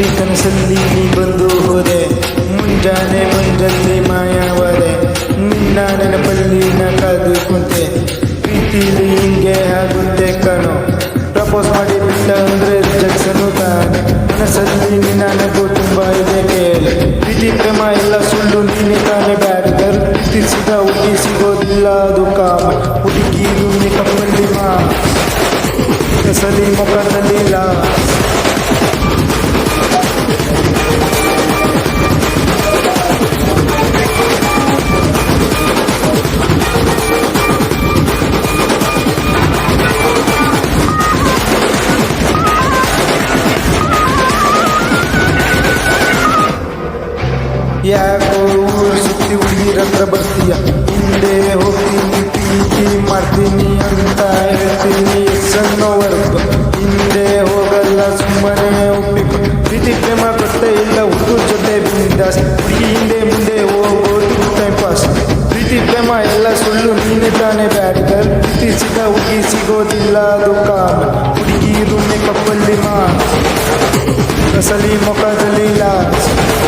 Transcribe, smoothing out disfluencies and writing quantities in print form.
ರಾತ್ರಿ ಕನಸಲ್ಲಿ ನೀ ಬಂದು ಹೋದೆ, ಮುಂಜಾನೆ ಮಂಜಲ್ಲಿ ಮಾಯವಾದೆ. ನಿನ್ನ ನೆನಪಲ್ಲಿ ನಾ ಕಾದು ಕುಂತೆ, ಪ್ರೀತಿಲಿ ಹಿಂಗೆ ಆಗುತ್ತೆ ಕಣೋ. ಪ್ರಪೋಸ್ ಮಾಡಿ ಬಿಟ್ಟ ಅಂದ್ರೆ ರಿಜೆಕ್ಷನು ತಾನೆ. ಮನಸ್ಸಲ್ಲಿ ನಿನ್ನ ನೆನಪು ತುಂಬ ಇದೆ ಕೇಳಿ. ಪ್ರೀತಿ ಪ್ರೇಮ ಎಲ್ಲ ಸುಳ್ಳು, ನೀನೆ ತಾನೆ ಬ್ಯಾಡ್ ಗರ್ಲ್. ಪ್ರೀತಿಸಿದ ಹುಡುಗಿ ಸಿಗೋದಿಲ್ಲ ಅದು ಕಾಮ. ಹುಡುಗಿರು ಮೇಕಪ್ಪಲ್ಲಿ ಹೆಸಲಿ ಮುಖದಲ್ಲಿಲ್ಲ. ಯಾಕೋ ಊರು ಸುತ್ತಿ ಹುಡುಗಿರ ಹತ್ರ ಬರ್ತೀಯ, ಹಿಂದೆ ಹೋಗ್ತೀನಿ ಪ್ರೀತಿ ಮಾಡ್ತೀನಿ ಅಂತ ಹೇಳ್ತೀನಿ. ಸಣ್ಣವರೆಗೂ ಹಿಂದೆ ಹೋಗಲ್ಲ, ಸುಮ್ಮನೆ ಒಪ್ಪಿಕೊ. ಪ್ರೀತಿ ಪ್ರೇಮ ಗೊತ್ತೇ ಇಲ್ಲ, ಹುಡುಗರ ಜೊತೆ ಬಿಂದಾಸ್. ಹುಡುಗಿ ಹಿಂದೆ ಮುಂದೆ ಹೋಗೋದು ಟೈಮ್ ಪಾಸ್. ಪ್ರೀತಿ ಪ್ರೇಮ ಎಲ್ಲ ಸುಳ್ಳು, ನೀನೆ ತಾನೆ ಬ್ಯಾಡ್ ಗರ್ಲ್. ಪ್ರೀತಿಸಿದ ಹುಡುಗಿ ಸಿಗೋದಿಲ್ಲ ಅದು ಕಾಮ. ಹುಡುಗಿರು ಮೇಕಪ್ಪಲ್ಲಿ ಕಸಲಿ ಮುಖ